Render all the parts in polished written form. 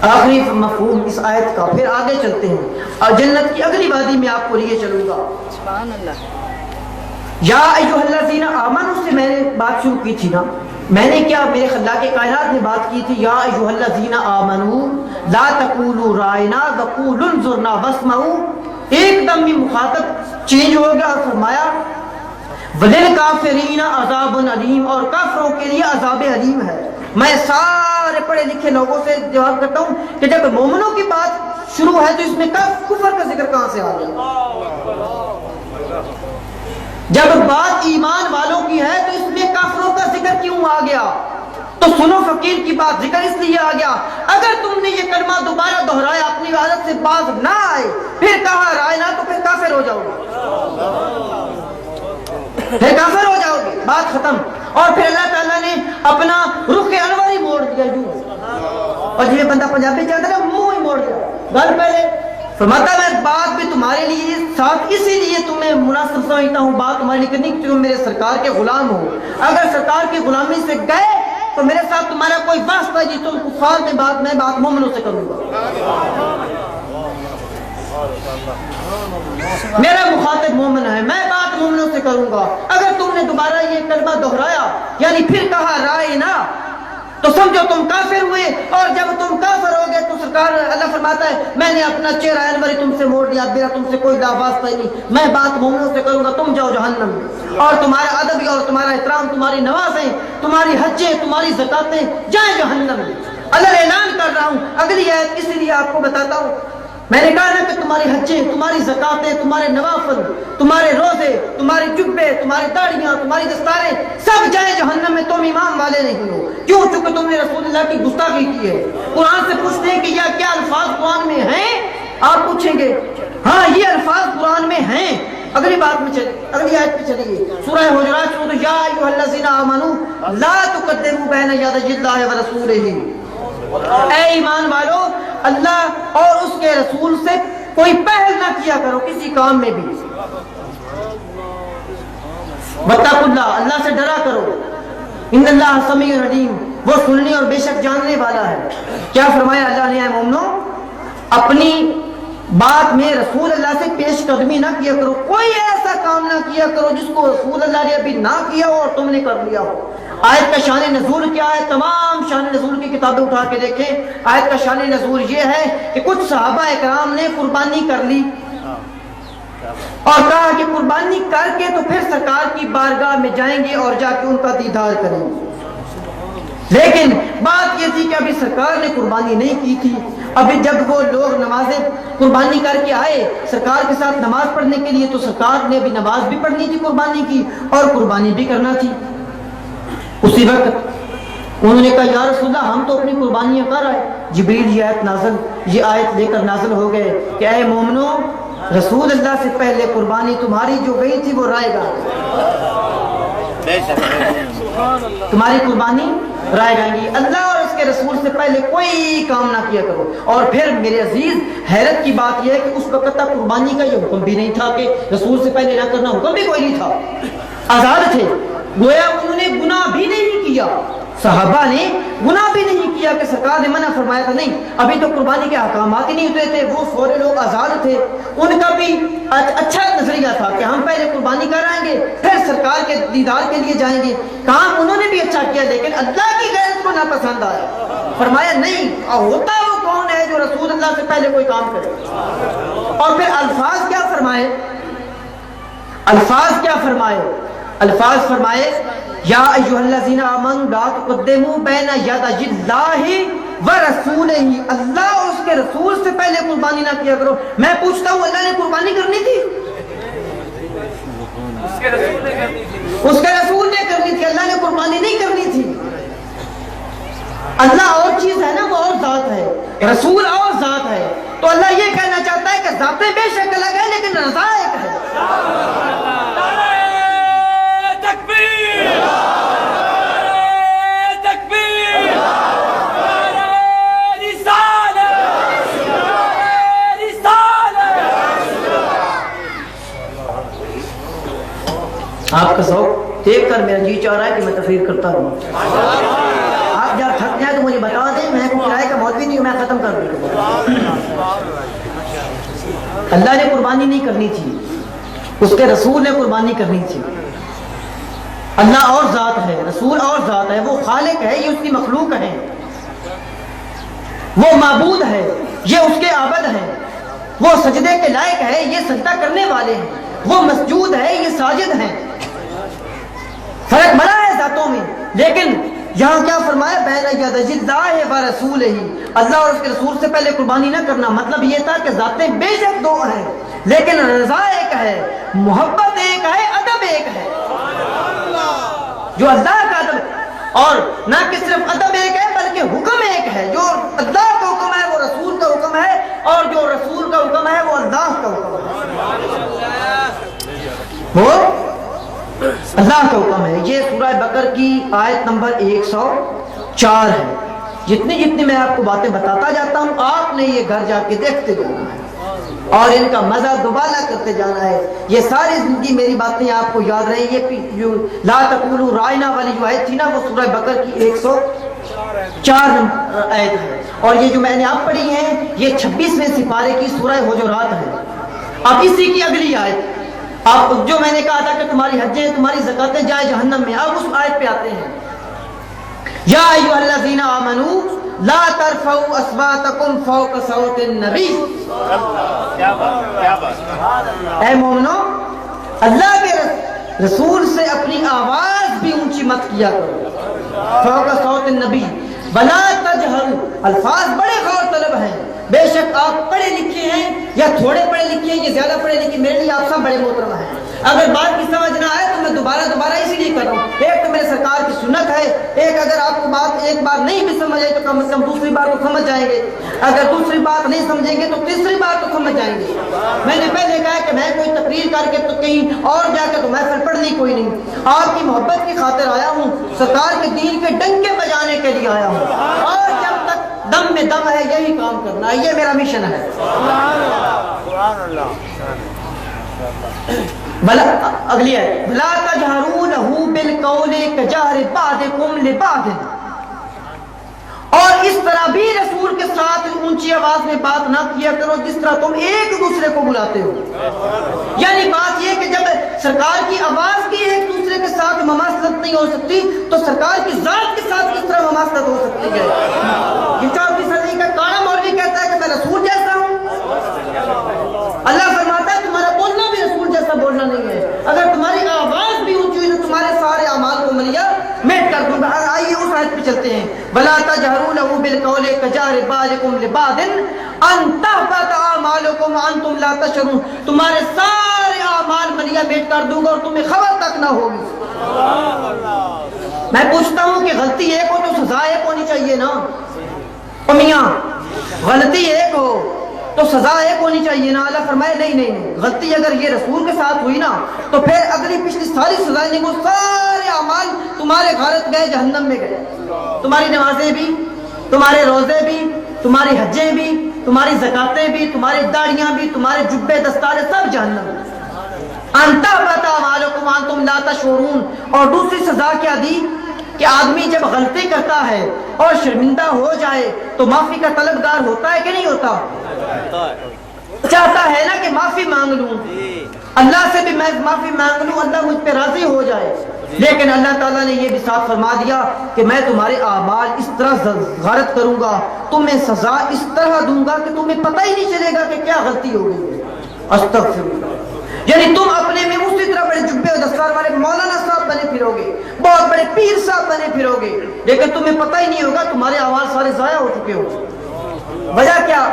آخری مفہوم اس آیت کا. پھر آگے چلتے ہیں اور جنت کی اگلی وادی میں آپ کو لیے چلوں گا. سبحان اللہ. یا ایھا الذین آمنوا سے میں نے بات شروع کی تھی نا. میں نے کیا میرے خلاق کائنات نے بات کی تھی یا ایھا الذین آمنوا لا تقولوا رائنا وقولوا انظرنا واسمعوا. ایک دم ہی مخاطب چینج ہو گیا اور فرمایا وَلِلْكَافِرِينَ عَذَابٌ عَلِيمٌ, اور کافروں کے لیے عذاب علیم ہے. میں سارے پڑھے لکھے لوگوں سے جواب کرتا ہوں کہ جب مومنوں کی بات شروع ہے تو اس میں کفر کا ذکر کہاں سے آ گیا؟ جب بات ایمان والوں کی ہے تو اس میں کافروں کا ذکر کیوں آ گیا؟ تو سنو فقیر کی بات, ذکر اس لیے آ گیا اگر تم نے یہ کلمہ دوبارہ دہرایا اپنی عادت سے باز نہ آئے پھر کہا رائے نہ تو پھر کافر ہو جاؤ گے, پھر کافر ہو جاؤ گے, بات ختم. اور پھر اللہ تعالیٰ نے اپنا رخ انور ہی موڑ دیا یوں, اور جی بندہ پنجابی چاہتا ہے منہ ہی موڑ دیا. گل پہلے فرماتا میں بات بھی تمہارے لیے ساتھ اسی لیے تمہیں مناسب سمجھتا ہوں بات تمہارے لیے کرنی کہ تم میرے سرکار کے غلام ہو. اگر سرکار کی غلامی سے گئے تو میرے ساتھ تمہارا کوئی واسطہ نہیں, تم کفار میں بات مومنوں سے کروں گا. میرا مخاطب مومن ہے, میں بات مومنوں سے کروں گا. اگر تم نے دوبارہ یہ کلمہ دہرایا یعنی پھر کہا رائے نہ تو سمجھو تم کافر ہوئے, اور جب تم کافر ہو گئے تو سرکار اللہ فرماتا ہے میں نے اپنا چہرہ انوری تم سے موڑ دیا, میرا تم سے کوئی واسطہ ہی نہیں, میں بات مومنوں سے کروں گا, تم جاؤ جہنم میں. اور تمہارا ادب اور تمہارا احترام, تمہاری نمازیں, تمہاری حجیں, تمہاری زکاتیں جائیں جہنم میں. اللہ اعلان کر رہا ہوں اگلی آیت اسی لیے آپ کو بتاتا ہوں. میں نے کہا نا کہ تمہاری حجیں, تمہاری زکاتیں, تمہارے نوافل, تمہارے روزے, تمہاری جبے, تمہاری داڑیاں, تمہاری دستاریں سب جائیں جہنم میں, تم ایمان والے نہیں ہو. کیوں؟ چونکہ تم نے رسول اللہ کی گستاخی کی ہے. قرآن سے پوچھتے ہیں کہ یہ کیا الفاظ قرآن میں ہیں؟ آپ پوچھیں گے ہاں یہ الفاظ قرآن میں ہیں. اگلی بات میں چلے, اگلی آیت پہ چلیے. سورہ حجرات شروع یا ایھا الذین آمنوا لا تقدموا بین یدی اللہ ورسولہ. اے ایمان والو اللہ اور اس کے رسول سے کوئی پہل نہ کیا کرو کسی کام میں بھی. واتقوا اللہ, اللہ سے ڈرا کرو. ان اللہ سمیع علیم, وہ سننے اور بے شک جاننے والا ہے. کیا فرمایا اللہ نے؟ اے مومنو اپنی بات میں رسول اللہ سے پیش قدمی نہ کیا کرو, کوئی ایسا کام نہ کیا کرو جس کو رسول اللہ نے ابھی نہ کیا ہو اور تم نے کر لیا ہو. آیت کا شان نزول کیا ہے؟ تمام شان نزول کی کتابیں اٹھا کے دیکھیں. آیت کا شان نزول یہ ہے کہ کچھ صحابہ اکرام نے قربانی کر لی اور کہا کہ قربانی کر کے تو پھر سرکار کی بارگاہ میں جائیں گے اور جا کے ان کا دیدار کریں گے. لیکن بات یہ تھی کہ ابھی سرکار نے قربانی نہیں کی تھی. ابھی جب وہ لوگ نمازیں قربانی کر کے آئے سرکار کے ساتھ نماز پڑھنے کے لیے تو سرکار نے بھی نماز بھی پڑھنی تھی قربانی کی اور قربانی بھی کرنا تھی. اسی وقت انہوں نے کہا یا رسول اللہ ہم تو اپنی قربانیاں کر آئے. جبریل یہ آیت لے کر نازل ہو گئے کہ اے مومنو رسول اللہ سے پہلے قربانی تمہاری جو گئی تھی وہ رائے گاہ, تمہاری قربانی رائے گاہ گی. اللہ اور اس کے رسول سے پہلے کوئی کام نہ کیا کرو. اور پھر میرے عزیز حیرت کی بات یہ ہے کہ اس وقت تک قربانی کا یہ حکم بھی نہیں تھا کہ رسول سے پہلے نہ کرنا, حکم بھی کوئی نہیں تھا, آزاد تھے. گویا انہوں نے گناہ بھی نہیں کیا, صحابہ نے گناہ بھی نہیں کیا کہ سرکار نے منع فرمایا تھا. نہیں, ابھی تو قربانی کے احکامات ہی نہیں ہوتے تھے, وہ سورے لوگ آزاد تھے. ان کا بھی اچھا نظریہ تھا کہ ہم پہلے قربانی کرائیں گے پھر سرکار کے دیدار کے لیے جائیں گے. کام انہوں نے بھی اچھا کیا لیکن اللہ کی غیرت کو ناپسند آیا. فرمایا نہیں, ہوتا وہ کون ہے جو رسول اللہ سے پہلے کوئی کام کرے. اور پھر الفاظ کیا فرمائے, الفاظ فرمائے یا ایھا الذین آمنوا لا تقدموا بین یدی اللہ ورسولہ. اللہ اور اس کے رسول سے پہلے قربانی نہ کیا کرو. میں پوچھتا ہوں اللہ نے قربانی کرنی تھی؟ اس کے رسول نے کرنی تھی, اللہ نے قربانی نہیں کرنی تھی. اللہ اور چیز ہے نا, وہ اور ذات ہے, رسول اور ذات ہے. تو اللہ یہ کہنا چاہتا ہے کہ ذاتیں بے شک الگ ہے لیکن رضا ایک ہے. آپ کا ذوق دیکھ کر میرا جی چاہ رہا ہے کہ میں تقریر کرتا رہوں. آپ جب تھک جائیں تو مجھے بتا دیں, میں کوئی کرائے کا مولوی نہیں ہوں, میں ختم کر دوں. اللہ نے قربانی نہیں کرنی تھی، اس کے رسول نے قربانی کرنی تھی۔ اللہ اور ذات ہے، رسول اور ذات ہے، وہ خالق ہے، یہ اس کی مخلوق ہے، وہ معبود ہے، یہ اس کے عابد ہیں، وہ سجدے کے لائق ہے، یہ سجدہ کرنے والے ہیں، وہ مسجود ہے، یہ ساجد ہیں۔ فرق بڑا ہے ذاتوں میں، لیکن یہاں کیا فرمایا؟ بین یدی اللہ و رسولہ، اللہ اور اس کے رسول سے پہلے قربانی نہ کرنا۔ مطلب یہ تھا کہ ذاتیں بے شک دو ہیں، لیکن رضا ایک ہے، محبت ایک ہے، ادب ایک ہے۔ جو اللہ کا ادب، اور نہ کہ صرف ادب ایک ہے بلکہ حکم ایک ہے۔ جو اللہ کا حکم ہے وہ رسول کا حکم ہے، اور جو رسول کا حکم ہے وہ اللہ کا حکم ہے، وہ اللہ کا حکم ہے۔ یہ سورہ بقرہ کی آیت نمبر 104 ہے۔ جتنی میں آپ کو باتیں بتاتا جاتا ہوں، آپ نے یہ گھر جا کے دیکھتے جانا ہے اور ان کا مزہ دوبارہ کرتے جانا ہے۔ یہ ساری زندگی میری باتیں آپ کو یاد رہیں۔ یہ لا تقولوا رائنا والی جو آیت تھی نا، وہ سورہ بقرہ کی 104 آیت ہے، اور یہ جو میں نے آپ پڑھی ہے یہ 26ویں سپارے کی سورہ حجرات ہے۔ اب اسی کی اگلی آیت، آپ جو میں نے کہا تھا کہ تمہاری حجیں تمہاری زکاتیں جائیں جہنم میں، اب اس آیت پہ آتے ہیں۔ یا ایھا الذین آمنوا لا ترفعوا اصواتکم فوق صوت النبی۔ اے مومنو، اللہ کے رسول سے اپنی آواز بھی اونچی مت کیا کرو، فوق صوت النبی ولا تجہروا۔ الفاظ بڑے غور طلب ہیں، بے شک آپ پڑھے لکھے ہیں یا تھوڑے پڑھے لکھے ہیں یا زیادہ پڑھے لکھے، میرے لیے آپ سب بڑے محترم ہیں۔ اگر بات کی سمجھ نہ آئے تو میں دوبارہ اسی لیے کر رہا ہوں۔ ایک تو میرے سرکار کی سنت ہے، ایک اگر آپ کو بات ایک بار نہیں بھی سمجھ آئی تو کم از کم دوسری بار تو سمجھ جائیں گے، اگر دوسری بات نہیں سمجھیں گے تو تیسری بار تو سمجھ جائیں گے۔ میں نے پہلے کہا کہ میں کوئی تقریر کر کے تو کہیں اور جا کے تو محفل پڑھنی کوئی نہیں، آپ کی محبت کی خاطر آیا ہوں، سرکار کے دین کے ڈنکے بجانے کے لیے آیا ہوں، اور جب تک دم میں دم ہے یہی کام کرنا ہے، یہ میرا مشن ہے۔ بلا اگلی ہے لا تجہروا لہ بالقول کجہر بعضکم لبعض، اور اس طرح بھی رسول کے ساتھ اونچی آواز میں بات نہ کیا کرو جس طرح تم ایک دوسرے کو بلاتے ہو۔ یعنی بات یہ کہ جب سرکار کی آواز کی ایک دوسرے کے ساتھ مماثلت نہیں ہو سکتی تو سرکار کی ذات کے ساتھ کس طرح مماثلت ہو سکتی ہے؟ یہ 34 کا کانا مولوی کہتا ہے کہ میں رسول جیسا ہوں، اللہ فرماتا ہے تمہارا بولنا بھی رسول جیسا بولنا نہیں ہے۔ اگر تمہاری آواز بھی اونچی ہوئی تو تمہارے سارے اعمال کو ملیا میٹ کر دوں گا۔ آئیے اس آیت پہ چلتے ہیں، وَلَا تَجْهَرُوا لَهُ بِالْقَوْلِ كَجَهْرِ بَعْضِكُمْ لِبَعْضٍ أَن تَحْبَطَ أَعْمَالُكُمْ وَأَنْتُمْ لَا تَشْعُرُونَ۔ تمہارے سارے اعمال ملیا میٹ کر دوں گا اور تمہیں خبر تک نہ ہوگی۔ میں پوچھتا ہوں کہ غلطی ایک ہو تو سزا ایک ہونی چاہیے نا؟ او میاں، غلطی ایک ہو تو سزا ایک ہونی چاہیے نا؟ اللہ فرمائے نہیں، غلطی اگر یہ رسول کے ساتھ ہوئی نا تو پھر اگلی پچھلی ساری سزائیں نہیں، وہ سارے اعمال تمہارے غارت گئے، جہنم میں گئے۔ تمہاری نمازیں بھی، تمہارے روزے بھی، تمہاری حجیں بھی، تمہاری زکاتیں بھی، تمہاری داڑیاں بھی، تمہارے جبے دستارے سب جہنم میں۔ انتا بتا مالکم انتم لا تشعرون۔ اور دوسری سزا کیا دی کہ آدمی جب غلطی کرتا ہے اور شرمندہ ہو جائے تو معافی کا طلبگار ہوتا ہے کہ نہیں ہوتا؟ چاہتا ہے نا کہ معافی مانگ لوں، اللہ سے بھی میں معافی مانگ لوں، اللہ مجھ پہ راضی ہو جائے۔ لیکن اللہ تعالیٰ نے یہ بھی صاف فرما دیا کہ میں تمہارے اعمال اس طرح غارت کروں گا، تمہیں سزا اس طرح دوں گا کہ تمہیں پتہ ہی نہیں چلے گا کہ کیا غلطی ہو گئی ہے۔ استغفر اللہ۔ یعنی تم اپنے میں اسی طرح بڑے جبے و دستار والے مولانا صاحب بنے پھرو گے، بہت بڑے پیر صاحب بنے پھرو گے، لیکن تمہیں پتہ ہی نہیں ہوگا، تمہارے اعمال سارے ضائع ہو چکے ہو۔ وجہ کیا؟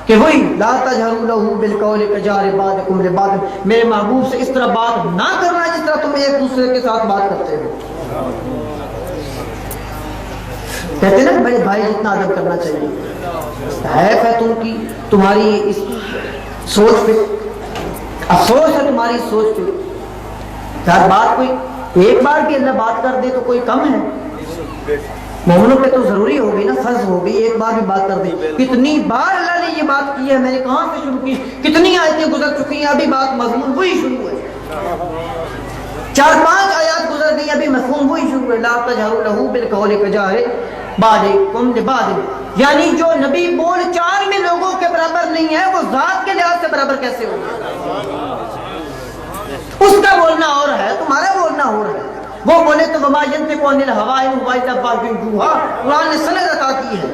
کہ وہی لا تجہروا لہ بالقول کجہر بعضکم لبعض، میرے محبوب سے اس طرح بات نہ کرنا جس طرح تم ایک دوسرے کے ساتھ بات کرتے ہو۔ کہتے ہیں نا بڑے بھائی جتنا ادب کرنا چاہیے۔ حیف ہے تمہاری اس سوچ پہ، افسوس ہے تمہاری سوچ پہ۔ ہر بات کوئی ایک بار بھی اللہ بات کر دے تو کوئی کم ہے؟ مومنوں پہ تو ضروری ہوگی نا، فرض ہوگی ایک بار بھی بات کر دے۔ کتنی بار اللہ نے یہ بات کی ہے، میں نے کہاں سے شروع کی، کتنی آیتیں گزر چکی ہیں، ابھی بات مضمون وہی شروع ہے، 4-5 آیات گزر گئی، ابھی مفہوم وہی شروع ہے۔ لا تجہروا لہ بالقول کجہر بعضکم لبعض، یعنی جو نبی بول چال میں لوگوں کے برابر نہیں ہے وہ ذات کے لحاظ سے برابر کیسے ہوگا؟ اس کا بولنا اور ہے، تمہارا بولنا اور ہے۔ وہ بولے تو وما ینطق عن الہویٰ ان ہوا الا وحی یوحیٰ، قرآن نے سند عطا کی ہے۔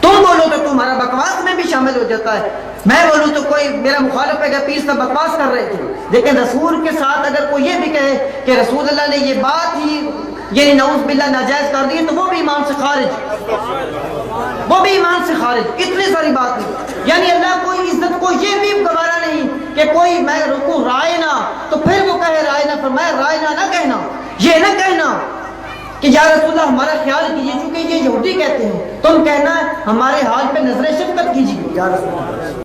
تم بولو تو تمہارا بکواس میں بھی شامل ہو جاتا ہے، میں بولوں تو کوئی میرا مخالف ہے کہ پیر صاحب بکواس کر رہے تھے، لیکن رسول کے ساتھ اگر کوئی یہ بھی کہے کہ رسول اللہ نے یہ بات ہی یعنی نعوذ باللہ ناجائز کر دی تو وہ بھی ایمان سے خارج، وہ بھی ایمان سے خارج۔ اتنی ساری بات نہیں، یعنی اللہ کو عزت کو یہ بھی گوارا نہیں کہ کوئی میں رکو رائے نہ تو پھر وہ کہے رائے نہ، فرمایا رائے نہ کہنا، یہ نہ کہنا کہ یا رسول اللہ ہمارا خیال کیجیے چونکہ یہ یہودی کہتے ہیں، تم کہنا ہے ہمارے حال پہ نظر شفقت کیجیے یا رسول اللہ۔